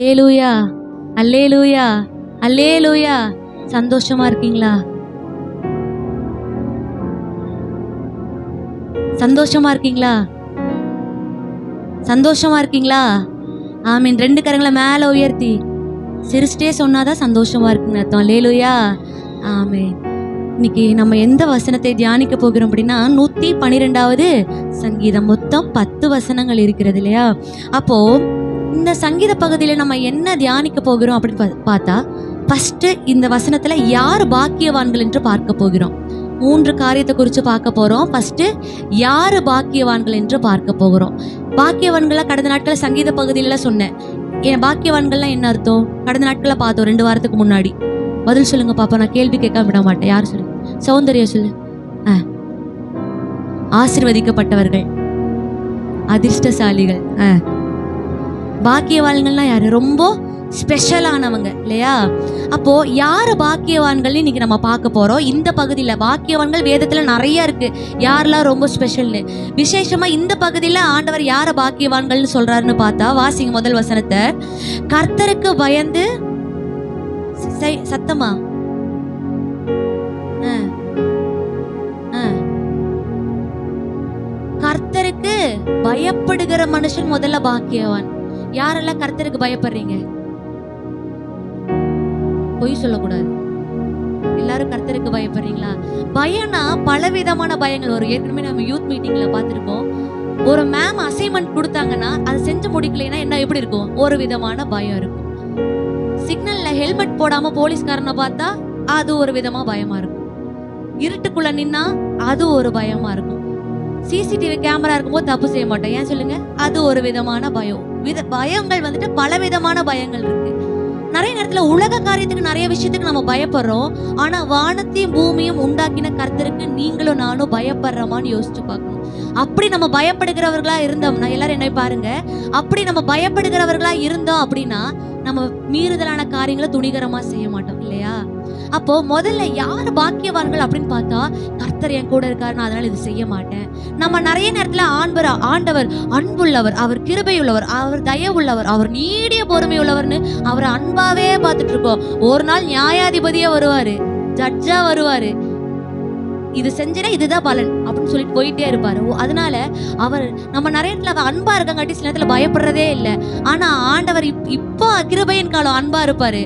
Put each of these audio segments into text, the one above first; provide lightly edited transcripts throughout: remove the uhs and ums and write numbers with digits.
அல்லேலூயா, அல்லேலூயா, அல்லேலூயா. சந்தோஷமா இருக்கீங்களா? சந்தோஷமா இருக்கீங்களா? சந்தோஷமா இருக்கீங்களா? ஆமீன். 2 கரங்களை மேல உயர்த்தி சிரிச்சிட்டே சொன்னாதான் சந்தோஷமா இருக்குன்னு அர்த்தம். அல்லேலூயா, ஆமீன். இன்னைக்கு நம்ம எந்த வசனத்தை தியானிக்க போகிறோம் அப்படின்னா 112வது சங்கீதம். மொத்தம் 10 வசனங்கள் இருக்கிறது இல்லையா? அப்போ இந்த சங்கீத பகுதியில நம்ம என்ன தியானிக்க போகிறோம் அப்படின்னு பார்த்தா, ஃபர்ஸ்ட் இந்த வசனத்துல யார் பாக்கியவான்கள் என்று பார்க்க போகிறோம். 3 காரியத்தை குறித்து பார்க்க போறோம். ஃபர்ஸ்ட் யாரு பாக்கியவான்கள் என்று பார்க்க போகிறோம். பாக்கியவான்களை கடந்த நாட்கள் சங்கீத பகுதியில சொன்னேன். ஏன் பாக்கியவான்கள்லாம் என்ன அர்த்தம்? கடந்த நாட்களை பார்த்தோம் 2 வாரத்துக்கு முன்னாடி. பதில் சொல்லுங்க பாப்பா, நான் கேள்வி கேட்காம விட மாட்டேன். யார் சொல்லு? சௌந்தர்யா சொல்லு. ஆசீர்வதிக்கப்பட்டவர்கள், அதிர்ஷ்டசாலிகள். பாக்கியவான்கள்லாம் யாரு? ரொம்ப ஸ்பெஷலானவங்க இல்லையா? அப்போ யாரு பாக்கியவான்கள் இன்னைக்கு நம்ம பார்க்க போறோம். இந்த பகுதியில பாக்கியவான்கள் வேதத்துல நிறைய இருக்கு. யாரெல்லாம் ரொம்ப ஸ்பெஷல்னு, விசேஷமா இந்த பகுதியில ஆண்டவர் யார பாக்கியவான்கள்னு சொல்றாருன்னு பார்த்தா, வாசிங்க முதல் வசனத்தை. கர்த்தருக்கு பயந்து சத்தமா கர்த்தருக்கு பயப்படுகிற மனுஷன் முதல்ல பாக்கியவான். யாரெல்லாம் கர்த்தருக்கு பயப்படுறீங்க? பொய் சொல்லக்கூடாது. எல்லாரும் கர்த்தருக்கு பயப்படுறீங்களா? பயம்னா பலவிதமான பயங்கள் வரும். ஏற்கனவே நம்ம யூத் மீட்டிங்ல பார்த்திருக்கோம். ஒரு மேம் அசைன்மெண்ட் கொடுத்தாங்கன்னா அதை செஞ்சு முடிக்கலைன்னா என்ன எப்படி இருக்கும்? ஒரு விதமான பயம் இருக்கும். சிக்னல்ல ஹெல்மெட் போடாம போலீஸ்காரனை பார்த்தா அது ஒரு விதமா பயமா இருக்கும். இருட்டுக்குள்ள நின்னா அது ஒரு பயமா இருக்கும். சிசிடிவி கேமரா இருக்கும்போது தப்பு செய்ய மாட்டோம். ஏன் சொல்லுங்க? அது ஒரு விதமான பயம். பயங்கள் வந்துட்டு பல விதமான பயங்கள் இருக்கு. நிறைய நேரத்துல உலக காரியத்துக்கு நிறைய விஷயத்துக்கு நம்ம பயப்படுறோம். ஆனா வானத்தையும் பூமியும் உண்டாக்கின கர்த்தருக்கு நீங்களும் நானும் பயப்படுறோமான்னு யோசிச்சு பார்க்கணும். அப்படி நம்ம பயப்படுகிறவர்களா இருந்தோம்னா, எல்லாரும் என்ன பாருங்க, அப்படி நம்ம பயப்படுகிறவர்களா இருந்தோம் அப்படின்னா நம்ம மீறுதலான காரியங்களை துணிகரமா செய்ய மாட்டோம் இல்லையா? அப்போ முதல்ல யார் பாக்கியவான்கள் அப்படின்னு பார்த்தா, கர்த்தர் என் கூட இருக்காரு, நான் அதனால இது செய்ய மாட்டேன். நம்ம நிறைய நேரத்துல ஆண்டவர் அன்புள்ளவர், அவர் கிருபையுள்ளவர், அவர் தயவுள்ளவர், அவர் நீடிய பொறுமை உள்ளவர்னு அவரை அன்பாவே பார்த்துட்டு இருக்கோம். ஒரு நாள் நியாயாதிபதியா வருவாரு, ஜட்ஜா வருவாரு. இது செஞ்சனா இதுதான் பலன் அப்படின்னு சொல்லிட்டு போயிட்டே இருப்பாரு. அதனால அவர் நம்ம நிறைய இடத்துல அன்பா இருக்கங்காட்டி சில நேரத்துல பயப்படுறதே இல்லை. ஆனா ஆண்டவர் இப்போ கிருபையின் காலம் அன்பா இருப்பாரு.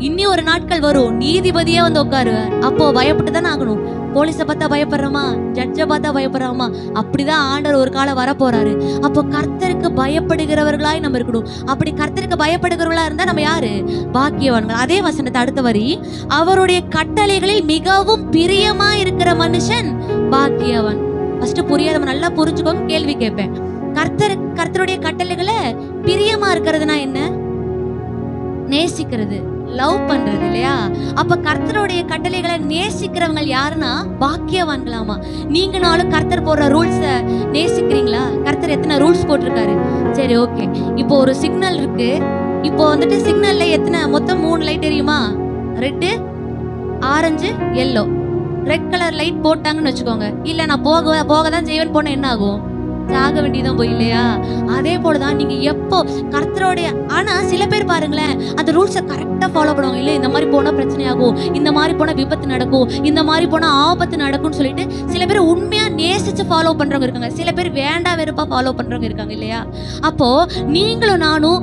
இன்னி ஒரு நாட்கள் வரும், நீதிபதியே வந்து உட்காருவார். அப்போ பயப்பட்டு தானே ஆகணும். போலீஸை பார்த்தா பயப்படுறோமா? ஜட்ஜை பார்த்தா பயப்படுறோமா? அப்படிதான் ஆண்டவர் ஒரு காலம் வர போறாரு. அப்போ கர்த்தருக்கு பயப்படுகிறவர்களாய் நம்ம இருக்கணும். அப்படி கர்த்தருக்கு பயப்படுகிறவர்களா இருந்தா நம்ம யாரு? பாக்கியவான்கள். அதே வசனத்தை அடுத்த வரி, அவருடைய கட்டளைகளில் மிகவும் பிரியமா இருக்கிற மனுஷன் பாக்கியவான். ஃபர்ஸ்ட் புரியாதவன் நல்லா புரிஞ்சுக்கோங்க. கேள்வி கேட்பேன். கர்த்தருடைய கட்டளைகளை பிரியமா இருக்கிறதுனா என்ன? நேசிக்கிறது, லவ் பண்றது இல்லையா? அப்ப கர்த்தருடைய கட்டளைகளை நேசிக்கிறவங்க யாருன்னா பாக்கியவான்களாமா. நீங்க நாளும் கர்த்தர் போடுற ரூல்ஸ நேசிக்கிறீங்களா? கர்த்தர் எத்தனை ரூல்ஸ் போட்டிருக்காரு? சரி, ஓகே. இப்போ ஒரு சிக்னல் இருக்கு. இப்போ வந்துட்டு சிக்னல்ல எத்தனை மொத்தம் 3 லைட் தெரியுமா? Red, orange, yellow. Red colour light போட்டாங்கன்னு வச்சுக்கோங்க, இல்ல நான் போக தான் செய்வேன் போன என்ன ஆகும்? சாக வேண்டியதான் போய் இல்லையா? அதே போலதான் நீங்க எப்போ கர்த்தரோடைய, ஆனா சில பேர் பாருங்களேன், அந்த ரூல்ஸை கரெக்டா ஃபாலோ பண்ணுவாங்க. இல்ல இந்த மாதிரி போனா பிரச்சனை ஆகும், இந்த மாதிரி போனா விபத்து நடக்கும், இந்த மாதிரி போனா ஆபத்து நடக்கும்னு சொல்லிட்டு சில பேர் உண்மையா நேசிச்சு ஃபாலோ பண்றவங்க இருக்காங்க. சில பேர் வேண்டா வெறுப்பா ஃபாலோ பண்றவங்க இருக்காங்க இல்லையா? அப்போ நீங்களும் நானும்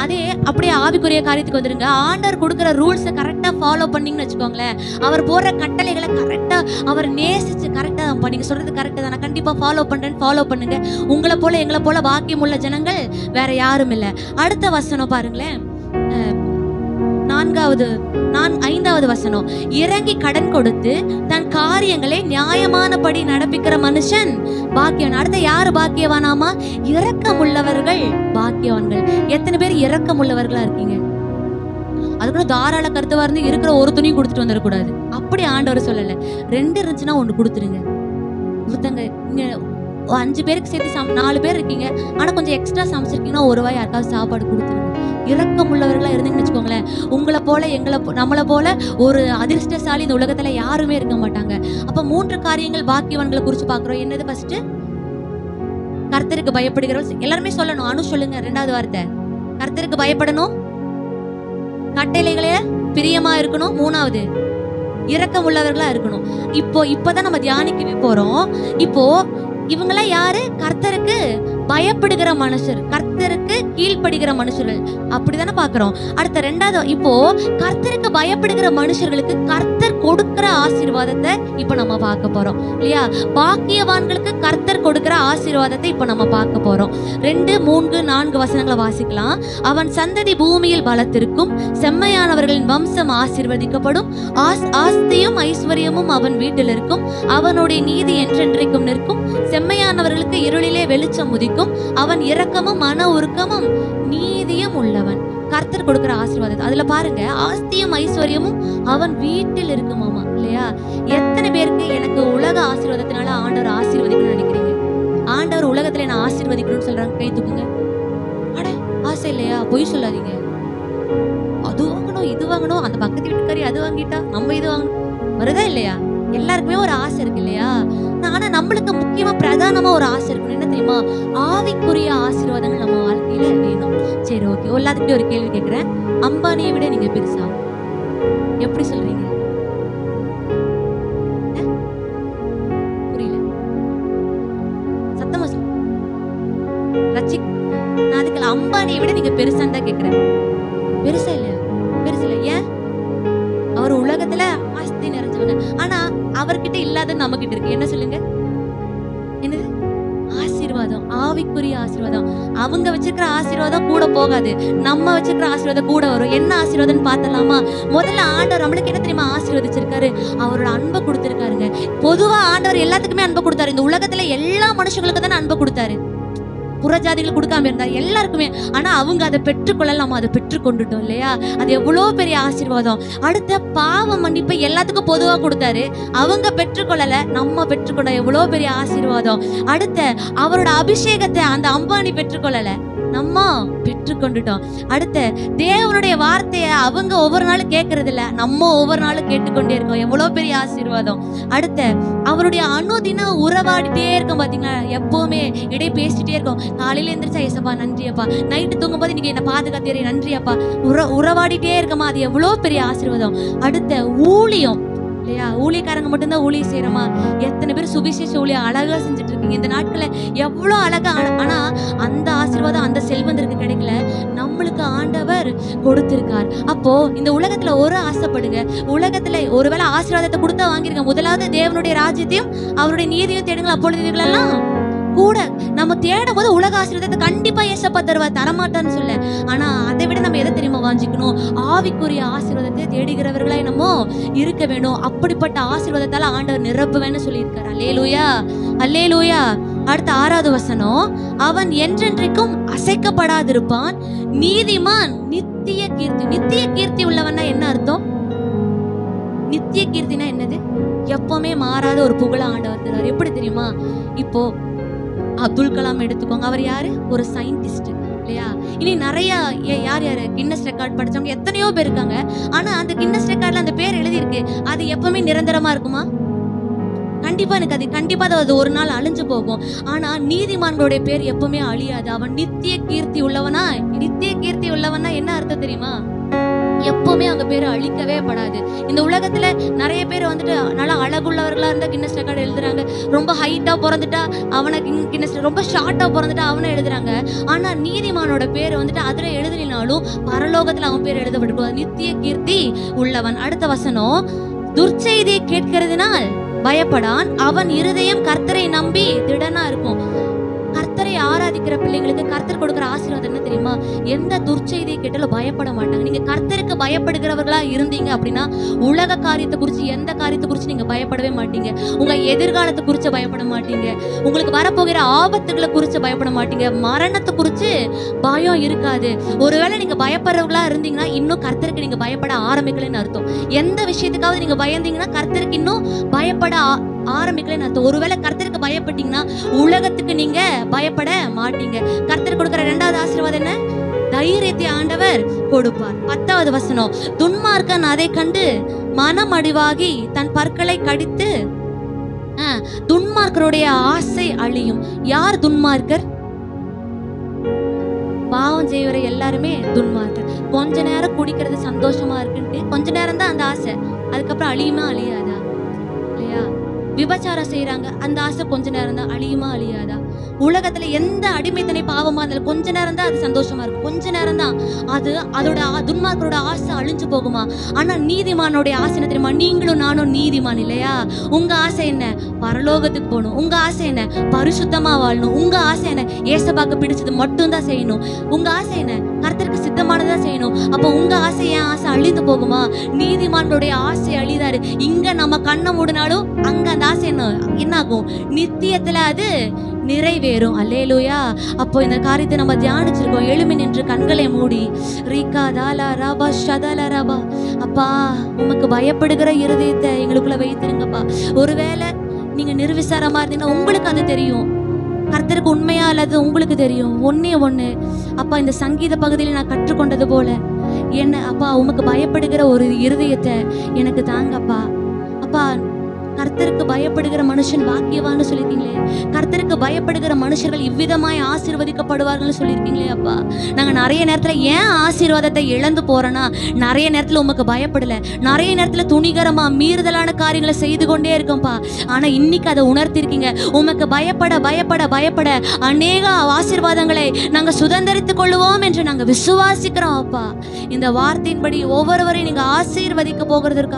அதே அப்படியே ஆவிக்குரிய காரியத்துக்கு வந்துருங்க. ஆண்டவர் கொடுக்குற ரூல்ஸை கரெக்டா ஃபாலோ பண்ணீங்கன்னு வச்சுக்கோங்களேன், அவர் போடுற கட்டளைகளை கரெக்டா அவர் நேசிச்சு கரெக்டா நீங்க சொல்றது கரெக்டா தான், நான் கண்டிப்பா ஃபாலோ பண்றேன்னு ஃபாலோ பண்ணுங்க. உங்களை போல எங்களை போல பாக்கியம் உள்ள ஜனங்கள் வேற யாரும் இல்ல. அடுத்த வசனம் பாருங்களேன், 5வது வசனம், இறங்கி கடன் கொடுத்து தன் காரியங்களை நியாயமானபடி நடப்பிக்கிற மனுஷன் பாக்கியவான். அடுத்த யாரு பாக்கியவானாமா? இரக்கம் உள்ளவர்கள் பாக்கியவான்கள். எத்தனை பேர் இரக்கம் உள்ளவர்களா இருக்கீங்க? அதுக்குள்ள தாராள கருத்துவா இருந்து இருக்கிற ஒரு துணியும் கொடுத்துட்டு வந்துடக்கூடாது. அப்படி ஆண்டவர் சொல்லல. 2 இருந்துச்சுன்னா 1 கொடுத்துருங்க. ஒருத்தங்க இங்க 5 பேருக்கு சேர்த்து 4 பேர் இருக்கீங்க, ஆனா கொஞ்சம் எக்ஸ்ட்ரா சமைச்சிருக்கீங்கன்னா ஒரு வாய் யாருக்காவது சாப்பாடு கொடுத்துருங்க. இரக்கம் உள்ளவர்களா இருந்தீங்கன்னு வச்சுக்கோங்களேன், உங்களை போல நம்மளை போல ஒரு அதிர்ஷ்டசாலி இந்த உலகத்துல யாருமே இருக்க மாட்டாங்க. அப்ப 3 காரியங்கள் பாக்கியவான்களை குறிச்சு பாக்குறோம். என்னது? ஃபர்ஸ்ட் கர்த்தருக்கு பயப்படுகிறவர்கள். எல்லாருமே சொல்லணும். அனு சொல்லுங்க 2வது வார்த்தை. கர்த்தருக்கு பயப்படணும். கட்டளைகளே பிரியமா இருக்கணும். மூணாவது இரக்கம் உள்ளவர்களா இருக்கணும். இப்பதான் நம்ம தியானிக்கவே போறோம். இப்போ இவங்கெல்லாம் யாரு? கர்த்தருக்கு பயப்படுகிற மனுஷர், கர்த்தருக்கு கீழ்ப்படுகிற மனுஷர்கள், அப்படித்தானே பாக்குறோம். அடுத்த ரெண்டாவது, இப்போ கர்த்தருக்கு பயப்படுகிற மனுஷர்களுக்கு கர்த்தர் கொடுக்கிற ஆசீர்வாதத்தை இப்ப நம்ம பார்க்க போறோம் இல்லையா? பாக்கியவான்களுக்கு கர்த்தர் கொடுக்கிற ஆசீர்வாதத்தை இப்ப நம்ம பார்க்க போறோம். 2, 3, 4 வசனங்களை வாசிக்கலாம். அவன் சந்ததி பூமியில் பலத்திற்கும், செம்மையானவர்களின் வம்சம் ஆசீர்வதிக்கப்படும். ஆஸ்தியும் ஐஸ்வர்யமும் அவன் வீட்டில் இருக்கும். அவனுடைய நீதி என்றென்றைக்கும் நிற்கும். செம்மையானவர்களுக்கு இருளிலே வெளிச்சம் உதிக்கும். அவன் இரக்கமும் மன உருக்கமும் நீதியும் உள்ளவன். கர்த்தர் கொடுக்கிற ஆசீர்வாதம் அதுல பாருங்க, ஆஸ்தியும் ஐஸ்வர்யமும் அவன் வீட்டில் இருக்குமாமா இல்லையா? எத்தனை பேருக்கு எனக்கு உலக ஆசீர்வாதத்தினால ஆண்டவர் ஆசீர்வதிக்கணும்னு நினைக்கிறீங்க? ஆண்டவர் உலகத்துல என்ன ஆசீர்வதிக்கணும்னு சொல்றாங்க, கை தூக்குங்க. அட ஆசை இல்லையா? பொய் சொல்லாதீங்க. அது வாங்கணும், இது வாங்கணும், அந்த பக்கத்து வீட்டுக்காரி அது வாங்கிட்டா நம்ம இது வாங்கணும், வருதா இல்லையா? எல்லாருக்குமே ஒரு ஆசை இருக்கு இல்லையா? ஆனா நம்மளுக்கு முக்கியமா பிரதானமா ஒரு ஆசை இருக்கணும். என்ன தெரியுமா? ஆவிக்குரிய ஆசீர்வாதங்கள் நம்ம வாழ்க்கையில வேணும். சரி, ஓகே. எல்லாத்துக்கிட்டே ஒரு கேள்வி கேட்கிறேன். அம்பானியை விட நீங்க பெருசா? எப்படி சொல்றீங்க? புரியல, சத்தமா சொல்லுங்க. நான் அதுக்கு அம்பானியை விட நீங்க பெருசான்னு தான் கேட்கிறேன். பெருசா இல்லையா? பெருசு இல்ல. ஏன்? அவர் உலகத்துல ஆஸ்தி நிறைஞ்சவங்க, ஆனா அவர்கிட்ட இல்லாத நம்ம கிட்ட இருக்கு. என்ன சொல்லுங்க? என்னது? ஆசீர்வாதம், ஆவிக்குரிய ஆசீர்வாதம். அவங்க வச்சிருக்கிற ஆசீர்வாதம் கூட போகாது, நம்ம வச்சிருக்கிற ஆசீர்வாதம் கூட வரும். என்ன ஆசீர்வாதம் பார்த்தலாமா? முதல்ல ஆண்டவர் நம்மளுக்கு என்ன தெரியுமா ஆசீர்வதிச்சிருக்காரு? அவரோட அன்பை கொடுத்திருக்காருங்க. பொதுவா ஆண்டவர் எல்லாத்துக்குமே அன்பை கொடுத்தாரு. இந்த உலகத்துல எல்லா மனுஷங்களுக்கு தானே அன்பை கொடுத்தாரு. புறஜாதிகள் கொடுக்காம இருந்தா எல்லாருக்குமே. ஆனா அவங்க அதை பெற்றுக்கொள்ள, நம்ம அதை பெற்றுக்கொண்டுட்டோம் இல்லையா? அது எவ்வளவு பெரிய ஆசீர்வாதம். அடுத்த பாவ மன்னிப்பை எல்லாத்துக்கும் பொதுவா கொடுத்தாரு, அவங்க பெற்றுக்கொள்ளல, நம்ம பெற்றுக்கொண்ட எவ்வளவு பெரிய ஆசீர்வாதம். அடுத்த அவரோட அபிஷேகத்தை அந்த அம்பானி பெற்றுக்கொள்ளல, நம்ம பெற்றுக்கொண்டுட்டோம். அடுத்த தேவனுடைய வார்த்தையை அவங்க ஒவ்வொரு நாளும் கேட்கறது இல்ல, நம்ம ஒவ்வொரு நாளும் கேட்டுக்கொண்டே இருக்கோம். எவ்வளவு பெரிய ஆசீர்வாதம். அடுத்த அவருடைய அனுதினம் உறவாடிட்டே இருக்கும். பாத்தீங்களா? எப்பவுமே இடை பேசிட்டே இருக்கும். காலையில எந்திரிச்சா ஏசப்பா நன்றியப்பா, நைட்டு தூங்கும் போது நீங்க என்ன பாதுகாத்தீங்க நன்றியப்பா, உறவாடிட்டே இருக்கமா, அது எவ்வளவு பெரிய ஆசீர்வாதம். அடுத்த ஊழியம் இல்லையா? ஊழியக்காரங்க மட்டும்தான் ஊழியம் செய்யறோமா? எத்தனை பேர் சுவிசேஷ ஊழியம் அழகா செஞ்சுட்டு இருக்கீங்க இந்த நாட்கள, எவ்வளவு அழகா. ஆனா அந்த ஆசீர்வாதம் அந்த செல்வந்தருக்கு கிடைக்கல, நம்மளுக்கு ஆண்டவர் கொடுத்திருக்கார். அப்போ இந்த உலகத்துல ஒரு ஆசைப்படுங்க, உலகத்துல ஒருவேளை ஆசீர்வாதத்தை கொடுத்தா வாங்கிருங்க. முதலாவது தேவனுடைய ராஜ்யத்தையும் அவருடைய நீதியும் தேடுங்கள், அப்பொழுது இதுகளெல்லாம் கூட. நம்ம தேடும் போது உலக ஆசீர்வாதத்தை கண்டிப்பா ஏசப்பா தருவா, தரமாட்டான்னு சொல்ல. ஆனா அதை விட நம்ம எதை தெரியுமா வாஞ்சிக்கணும்? ஆவிக்குரிய ஆசீர்வாதத்தை தேடுகிறவர்களாய் நம்ம இருக்க வேணும். அப்படிப்பட்ட ஆசீர்வாதத்தால ஆண்டவர் நிரப்புவேன்னு சொல்லியிருக்காரு. அல்லேலூயா, அல்லேலூயா. அடுத்த 6வது வசனம், அவன் என்றென்றைக்கும் அசைக்கப்படாதிருப்பான், நீதிமான் நித்திய கீர்த்தி. நித்திய கீர்த்தி உள்ளவன்னா என்ன அர்த்தம்? நித்திய கீர்த்தினா என்னது? எப்பவுமே மாறாத ஒரு புகழ ஆண்டவர் தருவார். எப்படி தெரியுமா? இப்போ அப்துல் கலாம் எடுத்துக்கோங்க. அவர் யாரு? ஒரு சயின்டிஸ்ட் இல்லையா? இனி நிறைய யார் யாரு கின்னஸ் ரெக்கார்ட் படிச்சவங்க எத்தனையோ பேர் இருக்காங்க. ஆனா அந்த கின்னஸ் ரெக்கார்ட்ல அந்த பேர் எழுதியிருக்கு, அது எப்பவுமே நிரந்தரமா இருக்குமா? கண்டிப்பா எனக்கு அது கண்டிப்பா அது ஒரு நாள் அழிஞ்சு போகும். ஆனா நீதிமான்களுடைய பேர் எப்பவுமே அழியாது. அவன் நித்திய கீர்த்தி உள்ளவனா. நித்திய கீர்த்தி உள்ளவனா என்ன அர்த்தம் தெரியுமா? எப்பவுமே அவங்க பேரு அழிக்கவே படாது. இந்த உலகத்துல நிறைய பேர் வந்துட்டு நல்லா அழகுள்ளவர்களா இருந்தா கின்னஸ் ரெக்கார்டு எழுதுறாங்க. ரொம்ப ஹைட்டா பிறந்துட்டா அவனை கின்னஸ், ரொம்ப ஷார்ட்டா பிறந்துட்டா அவனை எழுதுறாங்க. ஆனா நீதிமானோட பேர் வந்துட்டு அதுல எழுதலினாலும் பரலோகத்துல அவன் பேர் எழுதப்பட்டிருக்கும், நித்திய கீர்த்தி உள்ளவன். அடுத்த வசனம், துர்ச்செய்தியை கேட்கிறதுனால் பயப்படான், அவன் இருதயம் கர்த்தரை நம்பி திடனா இருக்கும். கர்த்தரை ஆராதிக்கிற பிள்ளைங்களுக்கு கர்த்தர் கொடுக்கிற ஆசீர்வாதம் என்ன தெரியுமா? எந்த துர்ச்செய்தியை கேட்டாலும் பயப்பட மாட்டாங்க. நீங்க கர்த்தருக்கு பயப்படுகிறவர்களா இருந்தீங்க அப்படின்னா உலக காரியத்தை குறிச்சு, எந்த காரியத்தை குறிச்சு நீங்க பயப்படவே மாட்டீங்க. உங்க எதிர்காலத்தை குறிச்சு பயப்பட மாட்டீங்க, உங்களுக்கு வரப்போகிற ஆபத்துகளை குறிச்சு பயப்பட மாட்டீங்க, மரணத்தை குறிச்சு பயம் இருக்காது. ஒருவேளை நீங்க பயப்படுறவங்களா இருந்தீங்கன்னா இன்னும் கர்த்தருக்கு நீங்க பயப்பட ஆரம்பிக்கலன்னு அர்த்தம். எந்த விஷயத்துக்காவது நீங்க பயந்தீங்கன்னா கர்த்தருக்கு இன்னும் பயப்பட ஆரம்பிக்கலன்னு அர்த்தம். ஒருவேளை கர்த்தருக்கு பயப்பட்டீங்கன்னா உலகத்துக்கு நீங்க பயப்பட மாட்டீங்க. கர்த்தர் கொடுக்கிற 2வது ஆசீர்வாதம் என்ன? தைரியத்தை ஆண்டவர் கொடுப்பார். 10வது வசனம், துன்மார்க்கன் அதை கண்டு மனமடிவாகி தன் பற்களை கடித்து. துன்மார்க்கருடைய ஆசை அழியும். யார் துன்மார்க்கர்? பாவம் செய்வரை எல்லாருமே துன்மார்க்கர். கொஞ்ச நேரம் குடிக்கிறது சந்தோஷமா இருக்குன்ட்டு கொஞ்ச நேரம் தான் அந்த ஆசை, அதுக்கப்புறம் அழியுமா அழியாதா இல்லையா? விபச்சாரம் செய்யறாங்க, அந்த ஆசை கொஞ்ச நேரம் தான், அழியுமா அழியாதா? உலகத்துல எந்த அடிமைத்தனை பாவமா இருந்தாலும் கொஞ்ச நேரம் தான் அது சந்தோஷமா இருக்கும், கொஞ்ச நேரம் தான் அது. அதோட துன்மார்க்கரோட ஆசை அழிஞ்சு போகுமா? ஆனா நீதிமானோடைய ஆசை என்ன தெரியுமா? நீங்களும் நானும் நீதிமான் இல்லையா? உங்க ஆசை என்ன? பரலோகத்துக்கு போகணும். உங்க ஆசை என்ன? பரிசுத்தமா வாழணும். உங்க ஆசை என்ன? ஏசபாக்கு பிடிச்சது மட்டும் தான் செய்யணும். உங்க ஆசை என்ன? கர்த்தருக்கு சித்தமானதா செய்யணும். அப்ப உங்க ஆசை என் ஆசை அழிந்து போகுமா? நீதிமான்களுடைய ஆசை அழிதாரு. இங்க நம்ம கண்ணை மூடினாலும் அங்க அந்த ஆசை என்ன ஆகும்? நித்தியத்துல அது நிறைவேறும். அல்லேலூயா. அப்போ இந்த காரியத்தை நம்ம தியானிச்சிருக்கோம். எழுமி நின்று கண்களை மூடி ரீகா தாலா ராபா ஷதல ராபா, அப்பா உமக்கு பயப்படுகிற இருதயத்தை எங்களுக்குள்ள வைத்திருங்கப்பா. ஒருவேளை நீங்க நிர்விசாரமா இருந்தீங்கன்னா உங்களுக்கு அது தெரியும், கர்த்தருக்கு உண்மையா அல்லது உங்களுக்கு தெரியும். ஒன்னே ஒண்ணு, அப்பா இந்த சங்கீத பகுதியில் நான் கற்றுக்கொண்டது போல என்ன அப்பா உமக்கு பயப்படுகிற ஒரு இருதயத்தை எனக்கு தாங்கப்பா. அப்பா கர்த்தருக்கு பயப்படுகிற மனுஷன் பாக்கியவான்னு சொல்லியிருக்கீங்களே, கர்த்தருக்கு பயப்படுகிற மனுஷர்கள் இவ்விதமாய் ஆசீர்வதிக்கப்படுவார்கள் சொல்லியிருக்கீங்களே. அப்பா நாங்க நிறைய நேரத்துல ஏன் ஆசீர்வாதத்தை இழந்து போறோம்னா, நிறைய நேரத்துல உமக்கு பயப்படல, நிறைய நேரத்துல துணிகரமா மீறுதலான காரியங்களை செய்து கொண்டே இருக்கோம்ப்பா. ஆனா இன்னைக்கு அதை உணர்த்திருக்கீங்க. உமக்கு பயப்பட பயப்பட பயப்பட அநேக ஆசீர்வாதங்களை நாங்க சுதந்திரித்துக் கொள்ளுவோம் என்று நாங்க விசுவாசிக்கிறோம். அப்பா இந்த வார்த்தையின்படி ஒவ்வொருவரையும் நீங்க ஆசீர்வதிக்க போகிறதற்காக